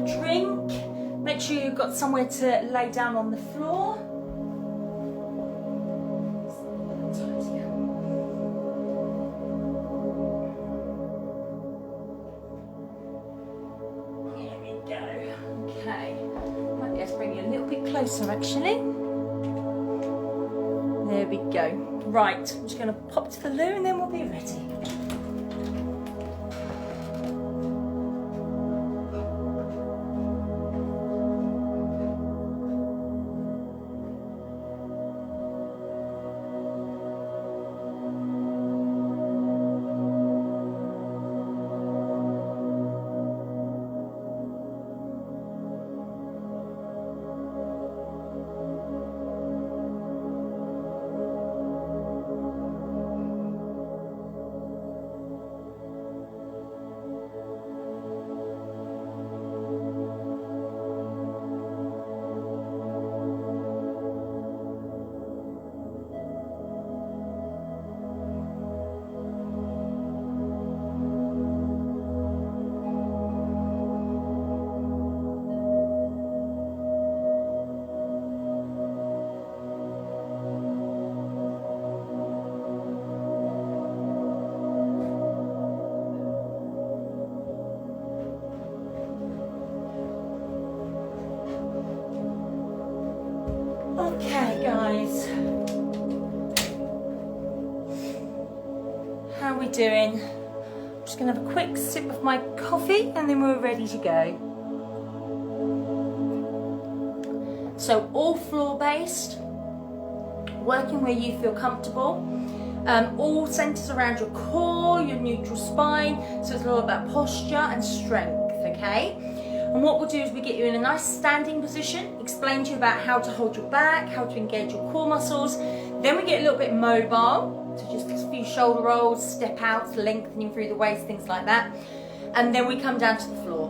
drink. Make sure you've got somewhere to lay down on the floor. Here we go. Okay. Might be able to bring you a little bit closer actually. There we go. Right, I'm just going to pop to the loo and then we'll be ready. Okay guys, how are we doing? I'm just going to have a quick sip of my coffee and then we're ready to go. So all floor based, working where you feel comfortable, all centers around your core, your neutral spine, so it's all about posture and strength, okay? And what we'll do is we get you in a nice standing position, explain to you about how to hold your back, how to engage your core muscles. Then we get a little bit mobile, so just a few shoulder rolls, step outs, lengthening through the waist, things like that. And then we come down to the floor.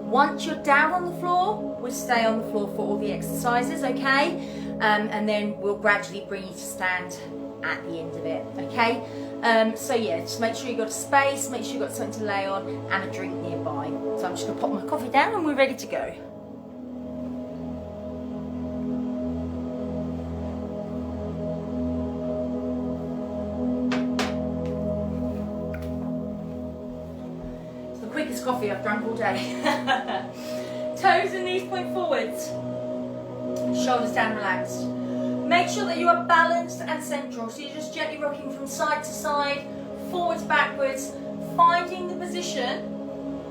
Once you're down on the floor, we'll stay on the floor for all the exercises, okay? And then we'll gradually bring you to stand at the end of it, okay? So yeah, just make sure you've got a space, make sure you've got something to lay on and a drink nearby. So I'm just going to pop my coffee down and we're ready to go. It's the quickest coffee I've drunk all day. Toes and knees point forwards, shoulders down relaxed. Make sure that you are balanced and central, so you're just gently rocking from side to side, forwards, backwards, finding the position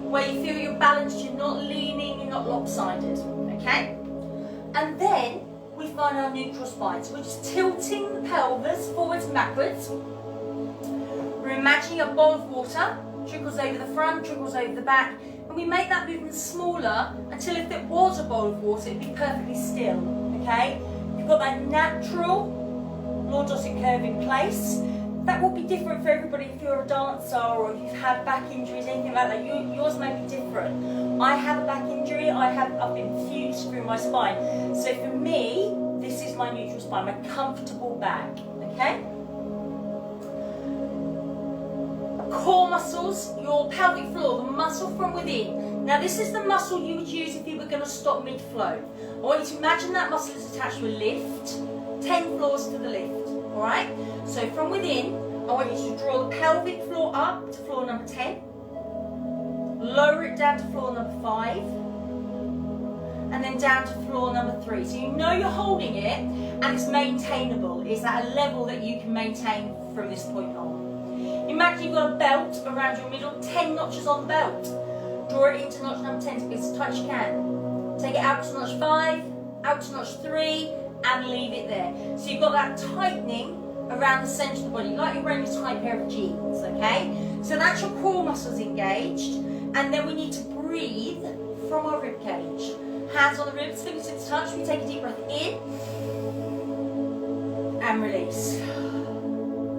where you feel you're balanced, you're not leaning, you're not lopsided, okay? And then we find our neutral spine. So we're just tilting the pelvis forwards and backwards. We're imagining a bowl of water, trickles over the front, trickles over the back, and we make that movement smaller until if it was a bowl of water, it'd be perfectly still, okay? You've got that natural lordotic curve in place. That will be different for everybody if you're a dancer or if you've had back injuries, anything like that. Yours may be different. I have a back injury, I've been fused through my spine. So for me, this is my neutral spine, my comfortable back, okay? Core muscles, your pelvic floor, the muscle from within. Now this is the muscle you would use if you were going to stop mid-flow. I want you to imagine that muscle is attached to a lift, 10 floors to the lift, alright? So from within, I want you to draw the pelvic floor up to floor number 10, lower it down to floor number 5, and then down to floor number 3. So you know you're holding it and it's maintainable. It's at a level that you can maintain from this point on. Imagine you've got a belt around your middle, 10 notches on the belt. Draw it into notch number 10 as tight as you can. Take it out to notch 5, out to notch 3, and leave it there. So you've got that tightening around the centre of the body, like you're wearing a tight pair of jeans, okay? So that's your core muscles engaged, and then we need to breathe from our rib cage. Hands on the ribs, fingertips touch. We take a deep breath in, and release.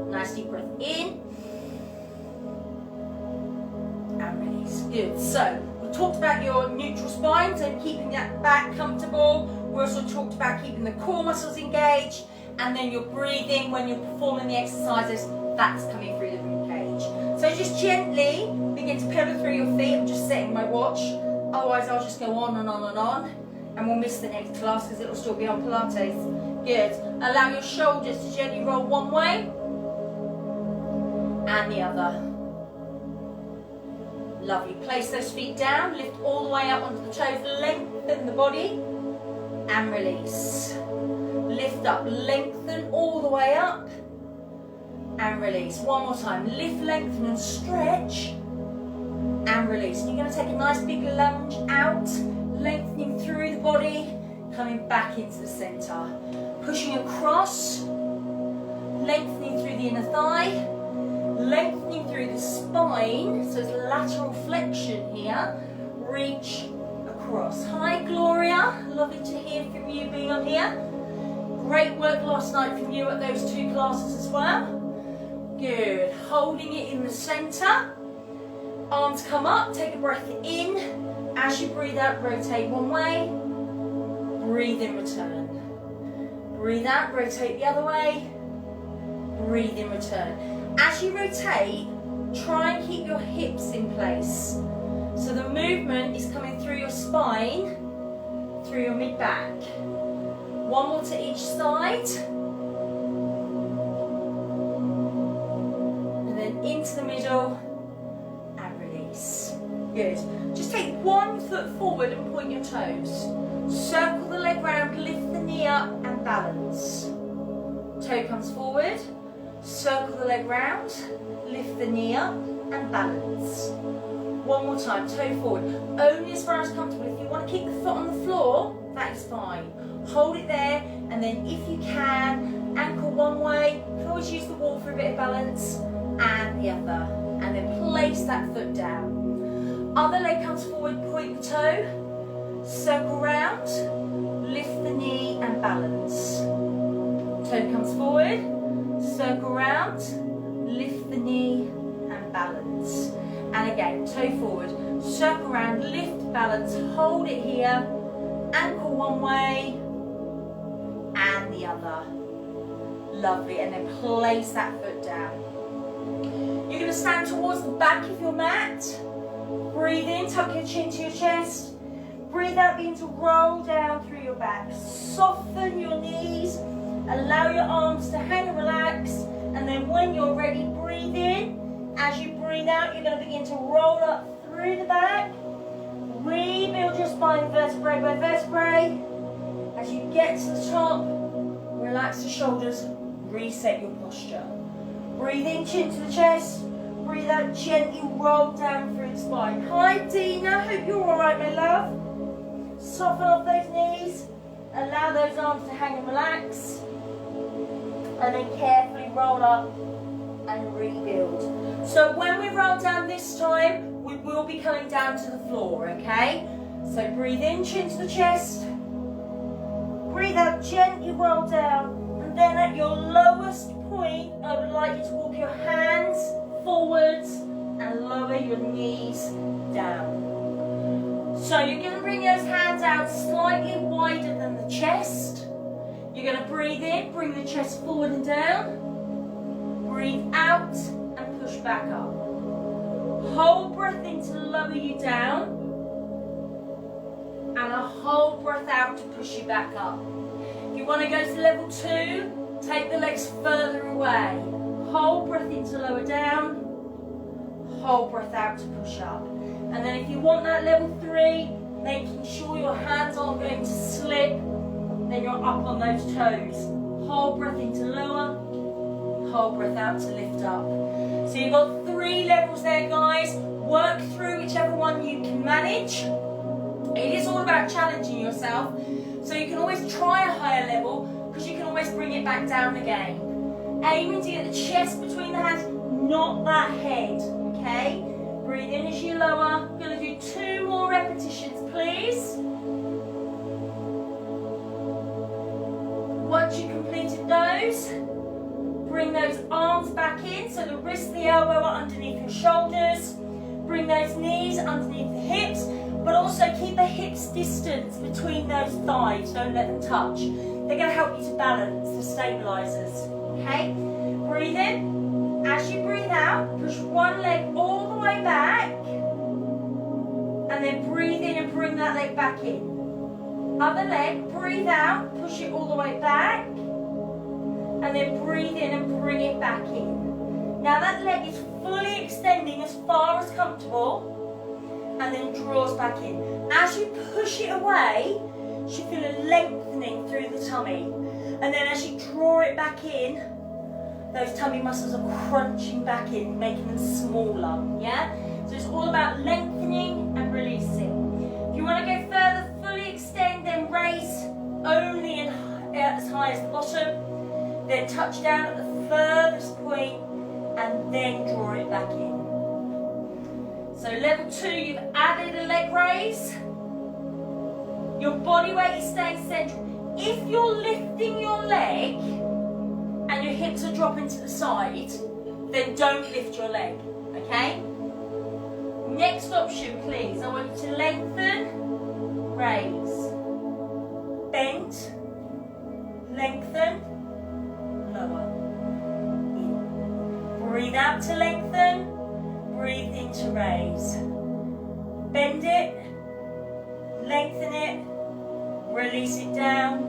Nice deep breath in, and release. Good. So we talked about your neutral spine, so keeping that back comfortable. We also talked about keeping the core muscles engaged, and then your breathing when you're performing the exercises, that's coming through the rib cage. So just gently begin to pivot through your feet. I'm just setting my watch. Otherwise, I'll just go on and on and on, and we'll miss the next class because it will still be on Pilates. Good. Allow your shoulders to gently roll one way and the other. Lovely. Place those feet down, lift all the way up onto the toes, lengthen the body, and release. Lift up, lengthen all the way up, and release. One more time. Lift, lengthen, and stretch, and release. And you're going to take a nice big lunge out, lengthening through the body, coming back into the centre. Pushing across, lengthening through the inner thigh, lengthening through the spine, so it's lateral flexion here. Reach across. Hi Gloria, lovely to hear from you being on here. Great work last night from you at those 2 classes as well. Good, holding it in the centre. Arms come up, take a breath in. As you breathe out, rotate one way. Breathe in, return. Breathe out, rotate the other way. Breathe in, return. As you rotate, try and keep your hips in place. So the movement is coming through your spine, through your mid-back. One more to each side. And then into the middle and release. Good. Just take 1 foot forward and point your toes. Circle the leg round, lift the knee up and balance. Toe comes forward. Circle the leg round, lift the knee up and balance. One more time, toe forward, only as far as comfortable. If you want to keep the foot on the floor, that is fine. Hold it there, and then if you can, ankle one way, you can always use the wall for a bit of balance, and the other. And then place that foot down. Other leg comes forward, point the toe, circle round, lift the knee and balance. Toe comes forward. Circle round, lift the knee and balance. And again, toe forward, circle round, lift, balance, hold it here, ankle one way and the other. Lovely, and then place that foot down. You're going to stand towards the back of your mat. Breathe in, tuck your chin to your chest. Breathe out, begin to roll down through your back. Soften your knees. Allow your arms to hang and relax, and then when you're ready, breathe in. As you breathe out, you're going to begin to roll up through the back. Rebuild your spine vertebrae by vertebrae. As you get to the top, relax the shoulders, reset your posture. Breathe in, chin to the chest. Breathe out, gently roll down through the spine. Hi Dina, hope you're alright, my love. Soften off those knees. Allow those arms to hang and relax. And then carefully roll up and rebuild. So when we roll down this time, we will be coming down to the floor, okay? So breathe in, chin to the chest. Breathe out, gently roll down. And then at your lowest point, I would like you to walk your hands forwards and lower your knees down. So you're going to bring those hands out slightly wider than the chest. You're going to breathe in, bring the chest forward and down. Breathe out and push back up. Hold breath in to lower you down. And a hold breath out to push you back up. If you want to go to level 2, take the legs further away. Hold breath in to lower down. Hold breath out to push up. And then if you want that level 3, making sure your hands aren't going to slip, then you're up on those toes. Hold breath in to lower, hold breath out to lift up. So you've got 3 levels there, guys. Work through whichever one you can manage. It is all about challenging yourself. So you can always try a higher level, because you can always bring it back down again. Aiming to get the chest between the hands, not that head, okay? Breathe in as you lower. I'm going to do 2 more repetitions, please. Once you've completed those, bring those arms back in, so the wrist and the elbow are underneath your shoulders. Bring those knees underneath the hips, but also keep the hips distance between those thighs. Don't let them touch. They're going to help you to balance, the stabilisers. Okay? Breathe in. As you breathe out, push one leg all the way back. And then breathe in and other leg, breathe out, push it all the way back, and then breathe in and bring it back in. Now that leg is fully extending as far as comfortable, and then draws back in. As you push it away, you should feel a lengthening through the tummy. And then as you draw it back in, those tummy muscles are crunching back in, making them smaller, yeah? So it's all about lengthening and releasing. If you want to go further, fully extend, then raise only as high as the bottom, then touch down at the furthest point, and then draw it back in. So level 2, you've added a leg raise. Your body weight is staying central. If you're lifting your leg and your hips are dropping to the side, then don't lift your leg, okay? Next option, please. I want you to lengthen, raise, bend, lengthen, lower, in. Breathe out to lengthen, breathe in to raise. Bend it, lengthen it, release it down,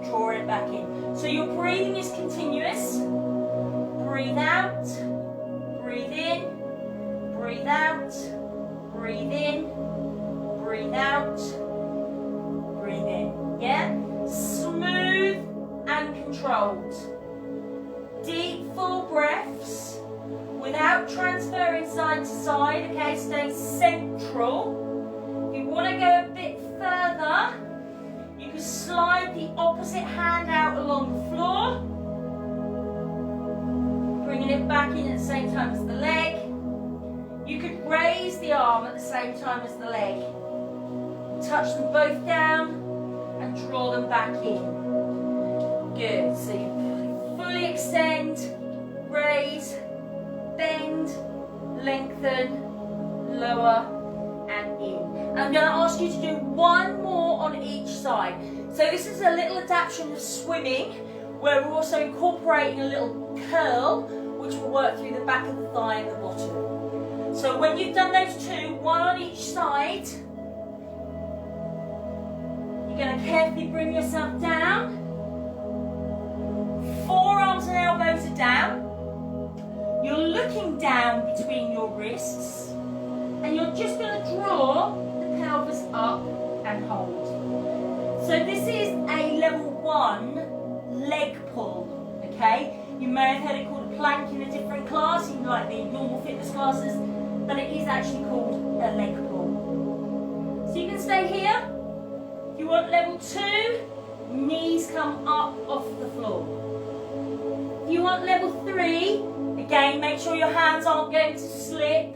draw it back in. So your breathing is continuous. Breathe out, breathe in, breathe out, breathe in, breathe out, breathe in. Yeah? Smooth and controlled. Deep, full breaths without transferring side to side, okay? Stay central. If you want to go a bit further, you can slide the opposite hand out along the floor, bringing it back in at the same time as the leg. You could raise the arm at the same time as the leg. Touch them both down and draw them back in. Good. So you fully extend, raise, bend, lengthen, lower, and in. I'm going to ask you to do one more on each side. So this is a little adaptation of swimming, where we're also incorporating a little curl, which will work through the back of the thigh and the bottom. So when you've done those two, one on each side, you're going to carefully bring yourself down. Forearms and elbows are down. You're looking down between your wrists, and you're just going to draw the pelvis up and hold. So this is a level 1 leg pull, okay? You may have heard it called a plank in a different class, in like the normal fitness classes, but it is actually called a leg pull. So you can stay here. If you want level 2, knees come up off the floor. If you want level 3, again, make sure your hands aren't going to slip.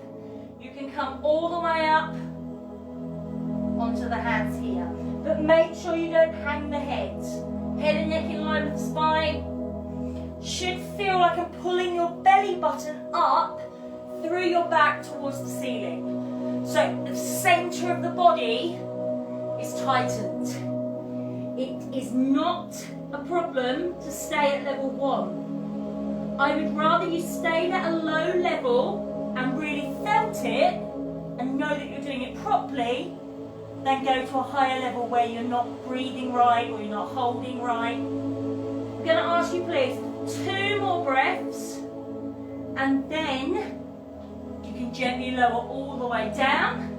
You can come all the way up onto the hands here. But make sure you don't hang the head. Head and neck in line with the spine. Should feel like I'm pulling your belly button up through your back towards the ceiling. So the centre of the body is tightened. It is not a problem to stay at level 1. I would rather you stayed at a low level and really felt it and know that you're doing it properly than go to a higher level where you're not breathing right or you're not holding right. I'm going to ask you please 2 more breaths, and then you can gently lower all the way down.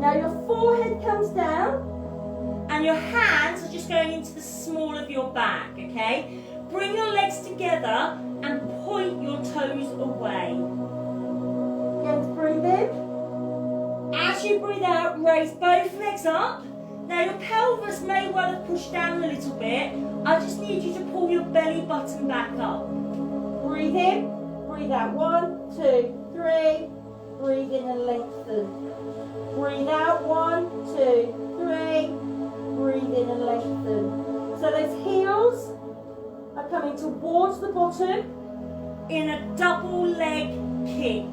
Now your forehead comes down and your hands are just going into the small of your back, okay? Bring your legs together and point your toes away. Again, to breathe in. As you breathe out, raise both legs up. Now your pelvis may well have pushed down a little bit. I just need you to pull your belly button back up. Breathe in, breathe out. 1, 2, 3. Breathe in and lengthen. Breathe out. 1, 2, 3. Breathe in and lengthen. So those heels are coming towards the bottom in a double leg kick.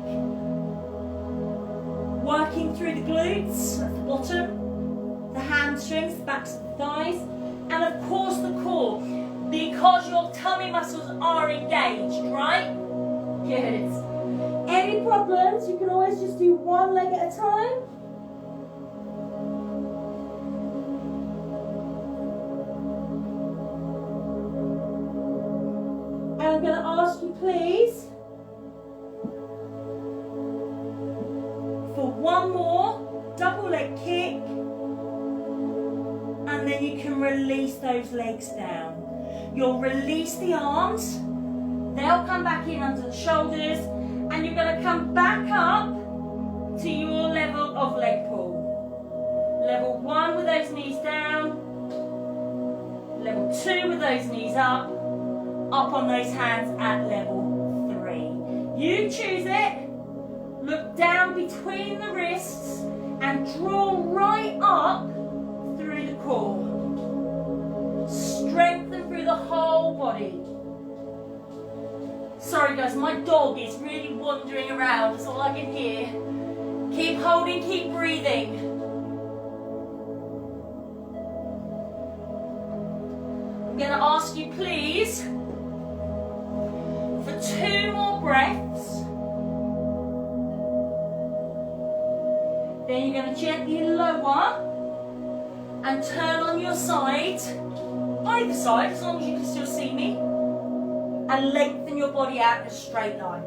Working through the glutes at the bottom, the hamstrings, the backs of the thighs, and of course the core, because your tummy muscles are engaged, right? Good. Any problems, you can always just do one leg at a time. I'm going to ask you, please, for one more double leg kick, and then you can release those legs down. You'll release the arms, they'll come back in under the shoulders, and you're going to come back up to your level of leg pull. Level 1 with those knees down, level 2 with those knees up on those hands at level 3. You choose it. Look down between the wrists and draw right up through the core. Strengthen through the whole body. Sorry guys, my dog is really wandering around. That's all I can hear. Keep holding, keep breathing. I'm going to ask you please for 2 more breaths. Then you're going to gently lower and turn on your side, either side, as long as you can still see me, and lengthen your body out in a straight line.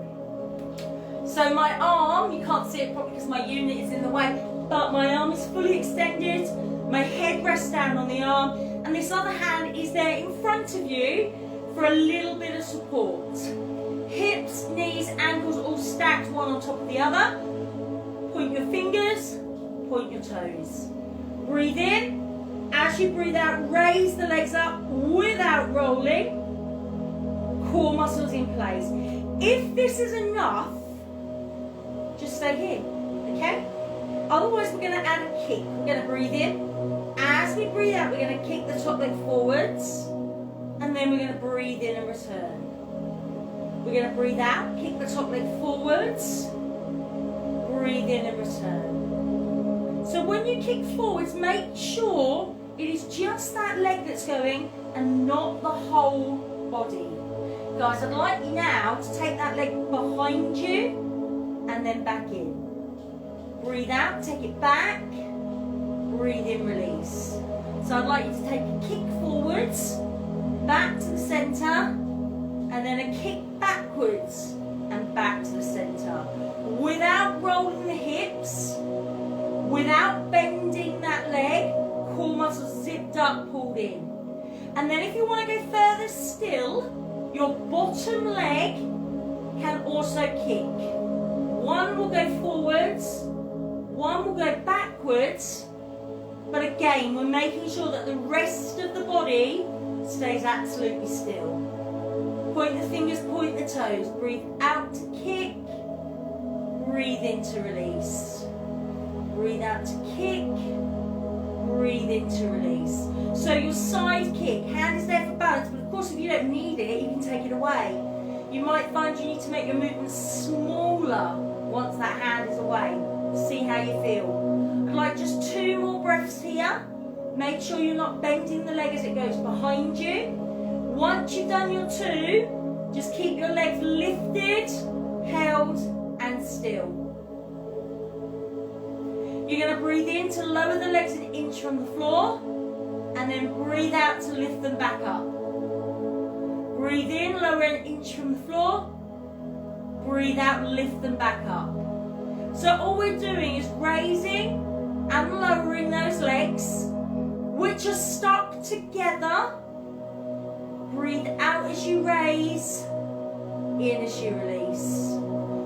So my arm, you can't see it probably because my unit is in the way, but my arm is fully extended, my head rests down on the arm, and this other hand is there in front of you for a little bit of support. Hips, knees, ankles all stacked one on top of the other. Point your fingers, point your toes. Breathe in. As you breathe out, raise the legs up without rolling. Core muscles in place. If this is enough, just stay here, okay? Otherwise, we're going to add a kick. We're going to breathe in. As we breathe out, we're going to kick the top leg forwards, and then we're going to breathe in and return. We're going to breathe out, kick the top leg forwards, breathe in and return. So when you kick forwards, make sure it is just that leg that's going and not the whole body. Guys, I'd like you now to take that leg behind you and then back in. Breathe out, take it back, breathe in, release. So I'd like you to take a kick forwards, back to the centre, and then a kick backwards and back to the centre. Without rolling the hips, without bending that leg, core muscles zipped up, pulled in. And then if you want to go further still, your bottom leg can also kick. One will go forwards, one will go backwards, but again, we're making sure that the rest of the body stays absolutely still. Point the fingers, point the toes. Breathe out to kick. Breathe in to release. Breathe out to kick. Breathe in to release. So your side kick, hand is there for balance, but of course if you don't need it, you can take it away. You might find you need to make your movement smaller once that hand is away. See how you feel. I'd like just 2 more breaths here. Make sure you're not bending the leg as it goes behind you. Once you've done your 2, just keep your legs lifted, held, and still. You're going to breathe in to lower the legs an inch from the floor, and then breathe out to lift them back up. Breathe in, lower an inch from the floor, breathe out, lift them back up. So all we're doing is raising and lowering those legs, which are stuck together. Breathe out as you raise, in as you release.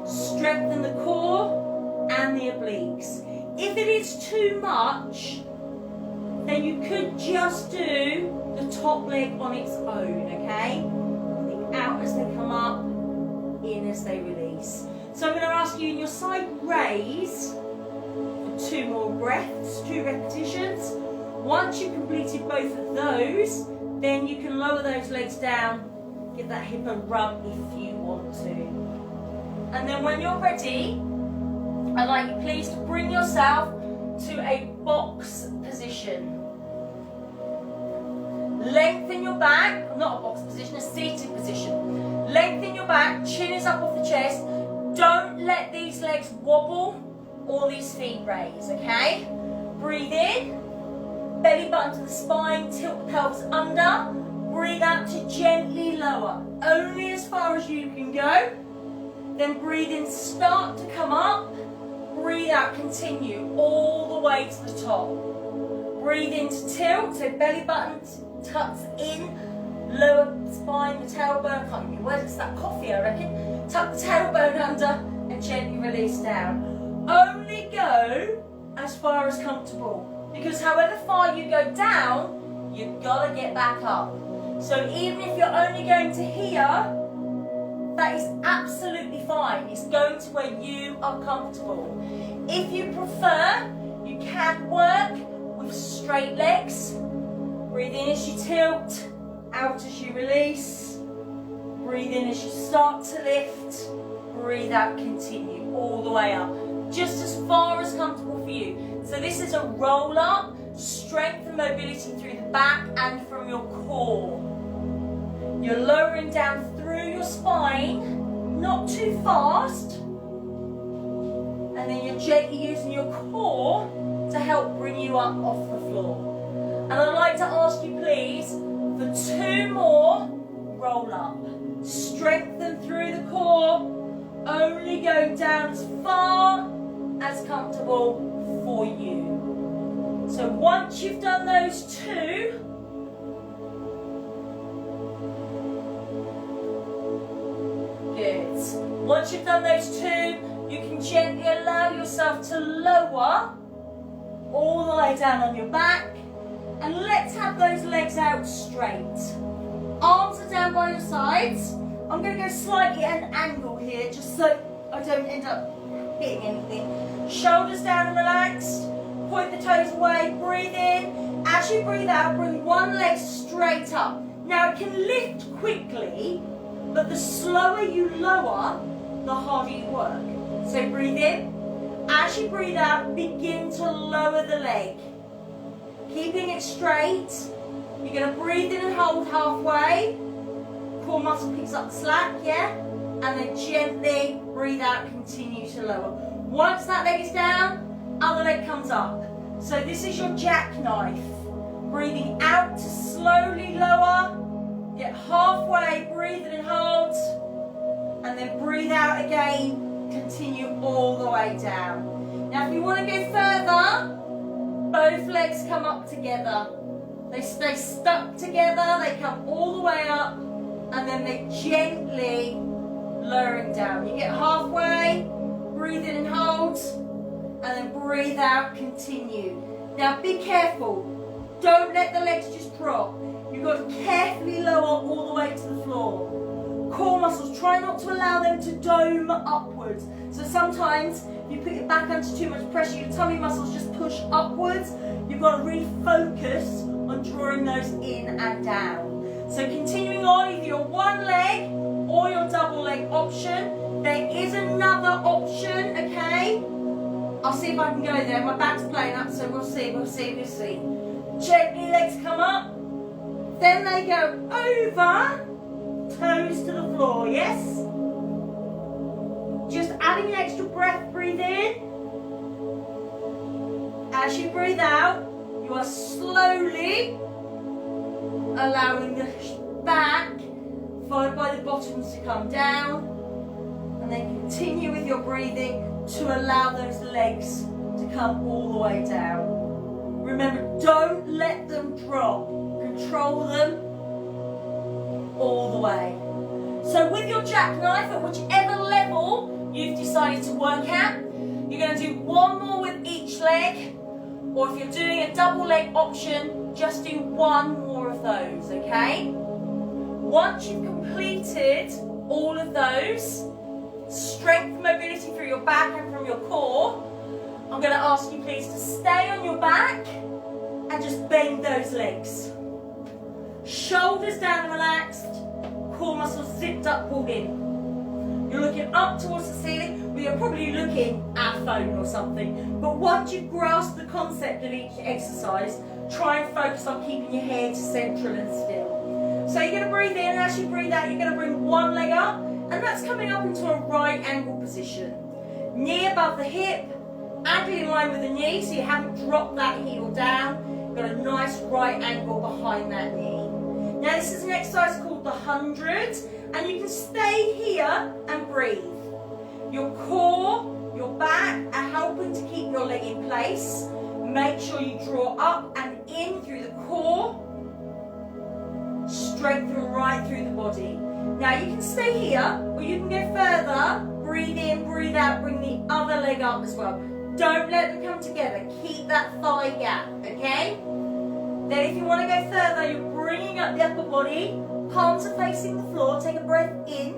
Strengthen the core and the obliques. If it is too much, then you could just do the top leg on its own, okay? Breathe out as they come up, in as they release. So I'm going to ask you in your side raise for 2 more breaths, 2 repetitions. Once you've completed both of those, then you can lower those legs down, give that hip a rub if you want to. And then when you're ready, I'd like you please to bring yourself to a box position. Lengthen your back, not a box position, a seated position. Lengthen your back, chin is up off the chest. Don't let these legs wobble or these feet raise, okay? Breathe in, belly button to the spine, tilt the pelvis under. breathe out to gently lower, only as far as you can go. Then breathe in, start to come up. Breathe out, continue all the way to the top. Breathe in to tilt, so belly button tucks in, lower spine, the tailbone, I can't give you words, it's that coffee I reckon. Tuck the tailbone under and gently release down. Only go as far as comfortable, because however far you go down, you've got to get back up. So even if you're only going to here, that is absolutely fine. It's going to where you are comfortable. If you prefer, you can work with straight legs. Breathe in as you tilt, out as you release. Breathe in as you start to lift. Breathe out, continue all the way up. Just as far as comfortable for you. So this is a roll up, strength and mobility through the back and from your core. You're lowering down through your spine, not too fast. And then you're gently using your core to help bring you up off the floor. And I'd like to ask you please for 2 more roll up. Strengthen through the core, only going down as far as comfortable for you. So once you've done those 2, good. Once you've done those 2, you can gently allow yourself to lower all the way down on your back. And let's have those legs out straight. Arms are down by your sides. I'm going to go slightly at an angle here, just so I don't end up hitting anything. Shoulders down and relaxed. Point the toes away. Breathe in. As you breathe out, bring one leg straight up. Now it can lift quickly, but the slower you lower, the harder you work. So breathe in. As you breathe out, begin to lower the leg. Keeping it straight. You're going to breathe in and hold halfway. Core muscle picks up the slack, yeah? And then gently breathe out, continue to lower. Once that leg is down, other leg comes up. So this is your jackknife. Breathing out to slowly lower. Get halfway, breathe in and hold. And then breathe out again, continue all the way down. Now if you want to go further, both legs come up together. They stay stuck together, they come all the way up, and then they gently lowering down. You get halfway, breathe in and hold, and then breathe out, continue. Now be careful, don't let the legs just drop. You've got to carefully lower all the way to the floor. Core muscles, try not to allow them to dome upwards. So sometimes if you put your back under too much pressure, your tummy muscles just push upwards. You've got to really focus on drawing those in and down. So continuing on, either your one leg or your double leg option. There is another option, okay? I'll see if I can go there. My back's playing up, so we'll see. Gently legs come up. Then they go over, toes to the floor, yes? Just adding an extra breath, breathe in. As you breathe out, you are slowly allowing the back, followed by the bottoms to come down. And then continue with your breathing to allow those legs to come all the way down. Remember, don't let them drop. Control them all the way. So with your jackknife, at whichever level you've decided to work at, you're going to do 1 more with each leg, or if you're doing a double leg option, just do 1 more of those, okay? Once you've completed all of those, strength, mobility through your back and from your core, I'm going to ask you please to stay on your back and just bend those legs. Shoulders down and relaxed, core muscles zipped up, pulled in. You're looking up towards the ceiling, but you're probably looking at a phone or something. But once you've grasped the concept of each exercise, try and focus on keeping your head central and still. So you're going to breathe in, and as you breathe out, you're going to bring one leg up, and that's coming up into a right angle position. Knee above the hip, ankle in line with the knee, so you haven't dropped that heel down. You've got a nice right angle behind that knee. Now this is an exercise called the 100, and you can stay here and breathe. Your core, your back are helping to keep your leg in place. Make sure you draw up and in through the core, strengthen right through the body. Now you can stay here, or you can go further. Breathe in, breathe out, bring the other leg up as well. Don't let them come together. Keep that thigh gap, okay? Then if you want to go further, you're bringing up the upper body. Palms are facing the floor. Take a breath in.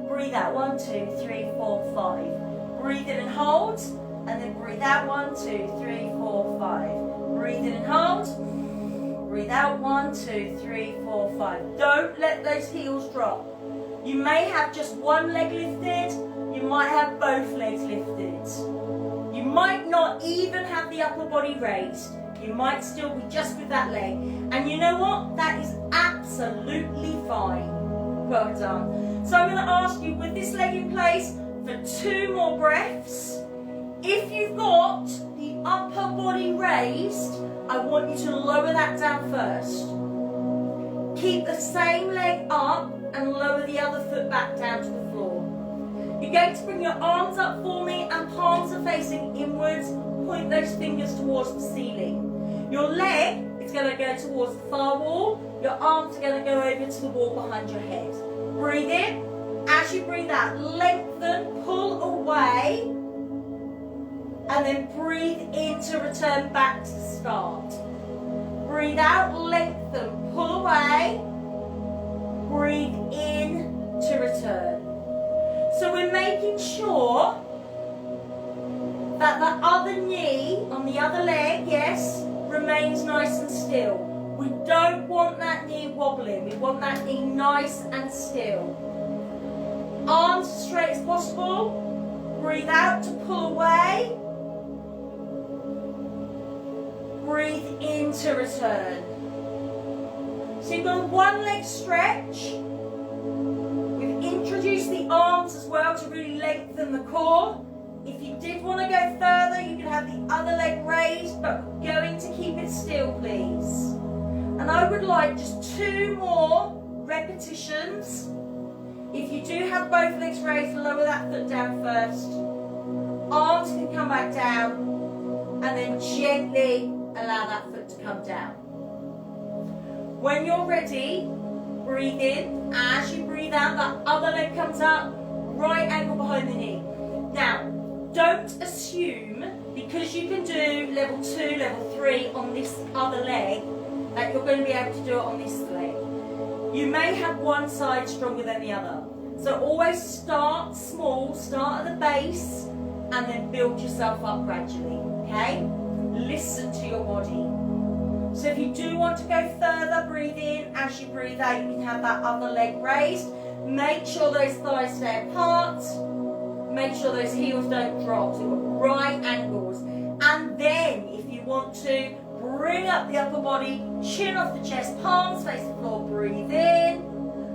Breathe out. 1, 2, 3, 4, 5. Breathe in and hold. And then breathe out. 1, 2, 3, 4, 5. Breathe in and hold. Breathe out. 1, 2, 3, 4, 5. Don't let those heels drop. You may have just one leg lifted. You might have both legs lifted. You might not even have the upper body raised. You might still be just with that leg. And you know what? That is absolutely fine. Well done. So I'm going to ask you, with this leg in place, for 2 more breaths. If you've got the upper body raised, I want you to lower that down first. Keep the same leg up and lower the other foot back down to the floor. You're going to bring your arms up for me, and palms are facing inwards. Point those fingers towards the ceiling. Your leg is going to go towards the far wall. Your arms are going to go over to the wall behind your head. Breathe in. As you breathe out, lengthen, pull away, and then breathe in to return back to the start. Breathe out, lengthen, pull away, breathe in to return. So we're making sure that the other knee on the other leg, yes, remains nice and still. We don't want that knee wobbling. We want that knee nice and still. Arms as straight as possible. Breathe out to pull away. Breathe in to return. So you've got a 1 leg stretch. We've introduced the arms as well to really lengthen the core. If you did want to go further, you could have the other leg raised, but we're going to keep it still, please. And I would like just 2 more repetitions. If you do have both legs raised, lower that foot down first. Arms can come back down, and then gently allow that foot to come down. When you're ready, breathe in. As you breathe out, that other leg comes up, right angle behind the knee. Now, don't assume, because you can do level 2, level 3 on this other leg, that you're going to be able to do it on this leg. You may have one side stronger than the other. So always start small, start at the base, and then build yourself up gradually, okay? Listen to your body. So if you do want to go further, breathe in. As you breathe out, you can have that other leg raised. Make sure those thighs stay apart. Make sure those heels don't drop. So you've got right angles. And then, if you want to, bring up the upper body, chin off the chest, palms face the floor. Breathe in.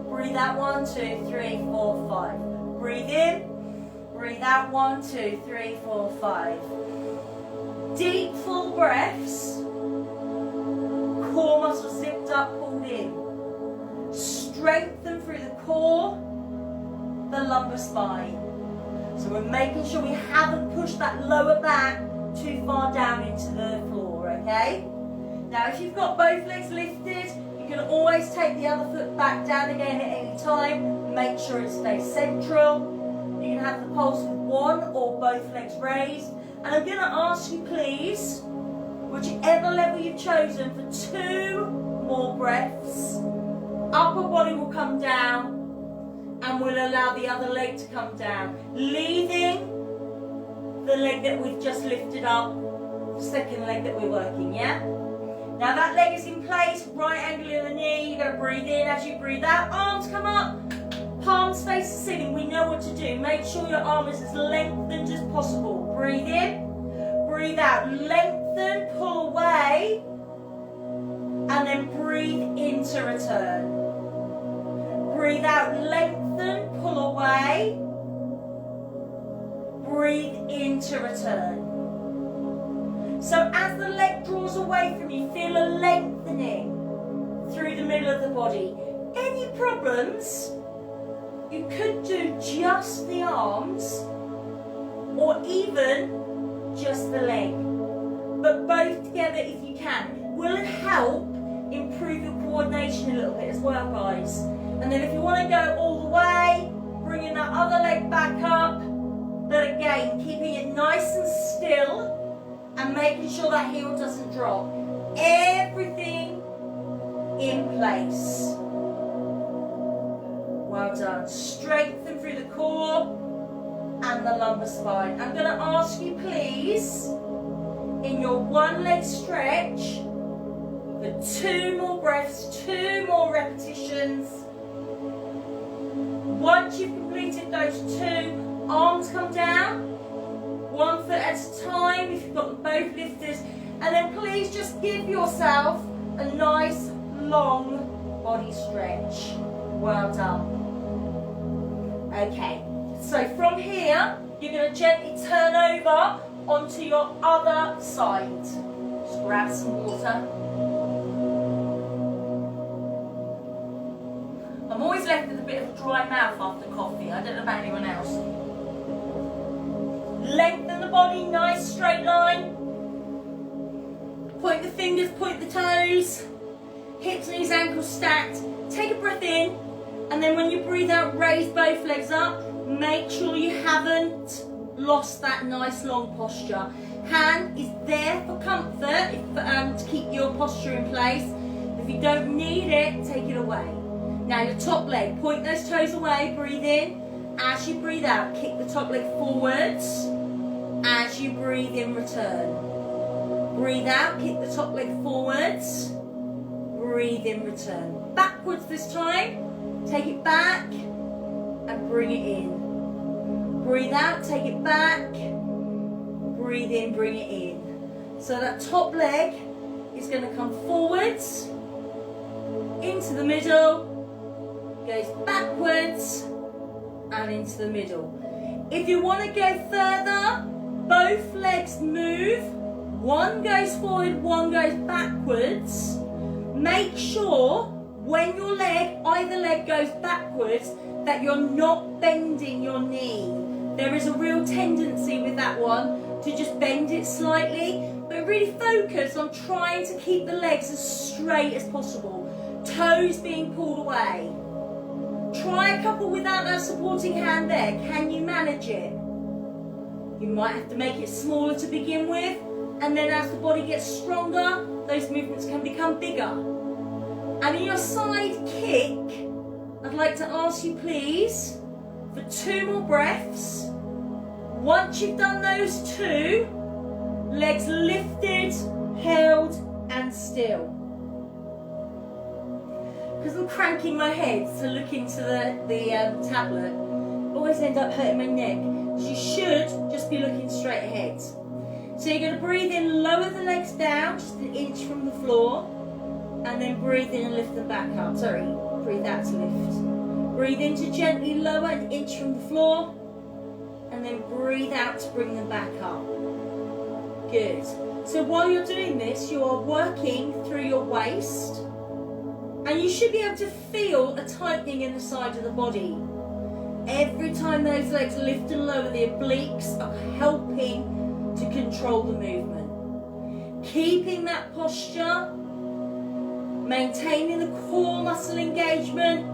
Breathe out. 1, 2, 3, 4, 5. Breathe in. Breathe out. 1, 2, 3, 4, 5. Deep, full breaths. Core muscles zipped up, pulled in. Strengthen through the core, the lumbar spine. So we're making sure we haven't pushed that lower back too far down into the floor, okay? Now if you've got both legs lifted, you can always take the other foot back down again at any time. Make sure it stays central. You can have the pulse with one or both legs raised. And I'm going to ask you, please, whichever level you've chosen, for 2 more breaths. Upper body will come down, and we'll allow the other leg to come down, leaving the leg that we've just lifted up, second leg that we're working, yeah? Now that leg is in place, right angle in the knee. You're going to breathe in. As you breathe out, arms come up, palms face the ceiling. We know what to do. Make sure your arm is as lengthened as possible. Breathe in, breathe out, lengthen, pull away, and then breathe in to return. Breathe out, lengthen, pull away, breathe in to return. So as the leg draws away from you, feel a lengthening through the middle of the body. problems, you could do just the arms or even just the leg. But both together if you can will help improve your coordination a little bit as well, guys. And then if you want to go all the way, bringing that other leg back up, but again, keeping it nice and still and making sure that heel doesn't drop. Everything in place. Well done. Strengthen through the core and the lumbar spine. I'm going to ask you, please, in your one leg stretch, for 2 more breaths, 2 more repetitions. Once you've completed those 2, arms come down, 1 foot at a time if you've got them both lifted, and then please just give yourself a nice long body stretch. Well done. Okay, so from here, you're going to gently turn over onto your other side. Just grab some water. I'm always left with a bit of a dry mouth after coffee. I don't know about anyone else. Lengthen the body, nice straight line. Point the fingers, point the toes. Hips, knees, ankles stacked. Take a breath in, and then when you breathe out, raise both legs up. Make sure you haven't lost that nice long posture. Hand is there for comfort, to keep your posture in place. If you don't need it, take it away. Now your top leg, point those toes away, breathe in. As you breathe out, kick the top leg forwards. As you breathe in, return. Breathe out, kick the top leg forwards. Breathe in, return. Backwards this time. Take it back and bring it in. Breathe out, take it back. Breathe in, bring it in. So that top leg is going to come forwards, into the middle, goes backwards and into the middle. If you want to go further, both legs move. One goes forward, one goes backwards. Make sure when your leg, either leg goes backwards, that you're not bending your knee. There is a real tendency with that one to just bend it slightly, but really focus on trying to keep the legs as straight as possible. Toes being pulled away. Try a couple without that supporting hand there. Can you manage it? You might have to make it smaller to begin with, and then as the body gets stronger, those movements can become bigger. And in your side kick, I'd like to ask you please for 2 more breaths. Once you've done those 2, legs lifted, held and still. Because I'm cranking my head to look into the tablet, always end up hurting my neck. So you should just be looking straight ahead. So you're going to breathe in, lower the legs down, just an inch from the floor, and then breathe in and lift them back up. Sorry, breathe out to lift. Breathe in to gently lower an inch from the floor, and then breathe out to bring them back up. Good. So while you're doing this, you are working through your waist, and you should be able to feel a tightening in the side of the body. Every time those legs lift and lower, the obliques are helping to control the movement. Keeping that posture, maintaining the core muscle engagement,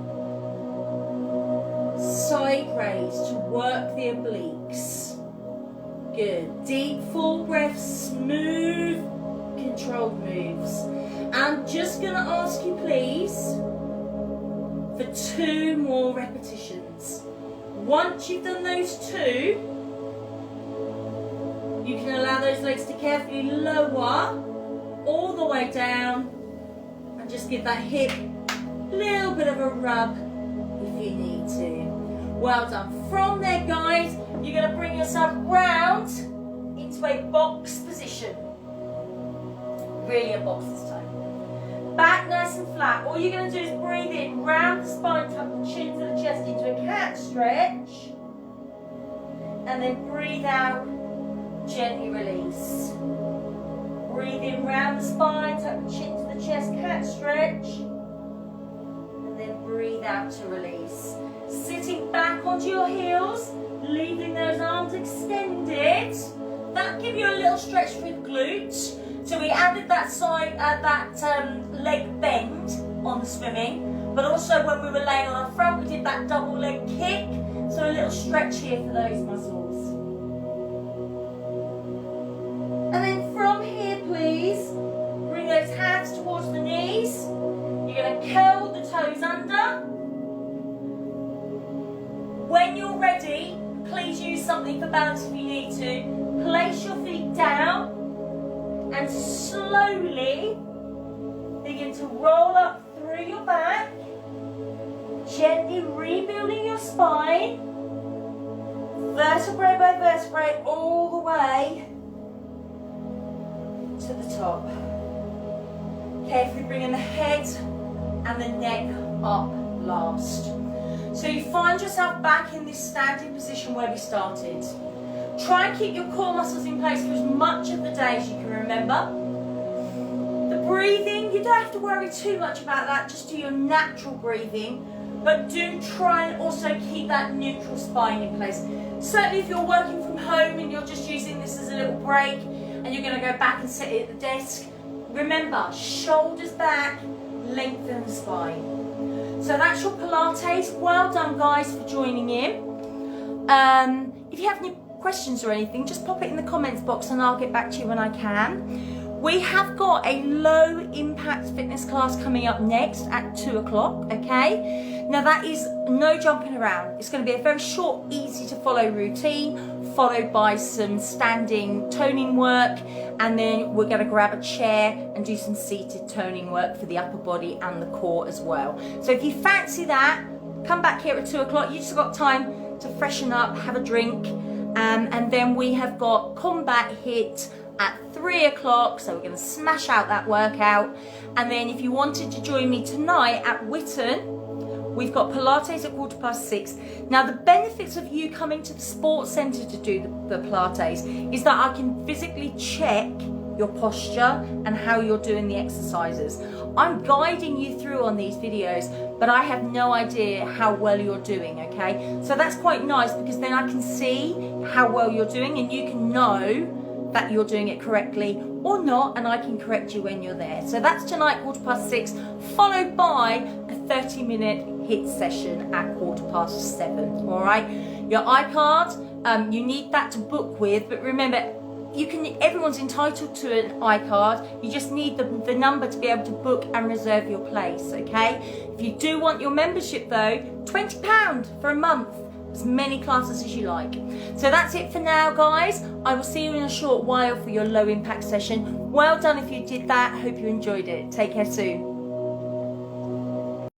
side raise to work the obliques. Good. Deep full breaths, smooth, controlled moves. I'm just going to ask you please for 2 more repetitions. Once you've done those 2, you can allow those legs to carefully lower all the way down and just give that hip a little bit of a rub if you need to. Well done. From there, guys, you're going to bring yourself round into a box position. Really a box this time. Back nice and flat. All you're going to do is breathe in, round the spine, tuck the chin to the chest into a cat stretch. And then breathe out, gently release. Breathe in, round the spine, tuck the chin to the chest, cat stretch. And then breathe breathe out to release. Sitting back onto your heels, leaving those arms extended. That'll give you a little stretch through the glutes. So we added that side, leg bend on the swimming, but also when we were laying on our front, we did that double leg kick. So a little stretch here for those muscles. And then from here, please, bring those hands towards the knees. You're going to curl the toes under. When you're ready, please use something for balance if you need to. Place your feet down and slowly begin to roll up through your back, gently rebuilding your spine, vertebrae by vertebrae all the way to the top. Carefully bringing the head and the neck up last. So you find yourself back in this standing position where we started. Try and keep your core muscles in place for as much of the day as you can remember. The breathing, you don't have to worry too much about that, just do your natural breathing, but do try and also keep that neutral spine in place. Certainly if you're working from home and you're just using this as a little break and you're going to go back and sit at the desk, remember, shoulders back, lengthen the spine. So that's your Pilates. Well done guys for joining in. If you have any questions or anything, just pop it in the comments box and I'll get back to you when I can. We have got a low impact fitness class coming up next at 2 o'clock, okay? Now that is no jumping around. It's going to be a very short, easy to follow routine, followed by some standing toning work, and then we're going to grab a chair and do some seated toning work for the upper body and the core as well. So if you fancy that, come back here at 2 o'clock. You just got time to freshen up, have a drink, and then we have got combat hit at 3 o'clock, so we're going to smash out that workout. And then if you wanted to join me tonight at Witten, we've got Pilates at 6:15. Now the benefits of you coming to the sports centre to do the Pilates is that I can physically check your posture and how you're doing the exercises. I'm guiding you through on these videos, but I have no idea how well you're doing, okay? So that's quite nice because then I can see how well you're doing and you can know that you're doing it correctly or not, and I can correct you when you're there. So that's tonight, 6:15, followed by a 30-minute HIIT session at 7:15, all right? Your iCard, you need that to book with, but remember, everyone's entitled to an iCard. You just need the number to be able to book and reserve your place, okay? If you do want your membership though, £20 for a month. As many classes as you like. So that's it for now, guys. I will see you in a short while for your low impact session. Well done if you did that. Hope you enjoyed it. Take care soon.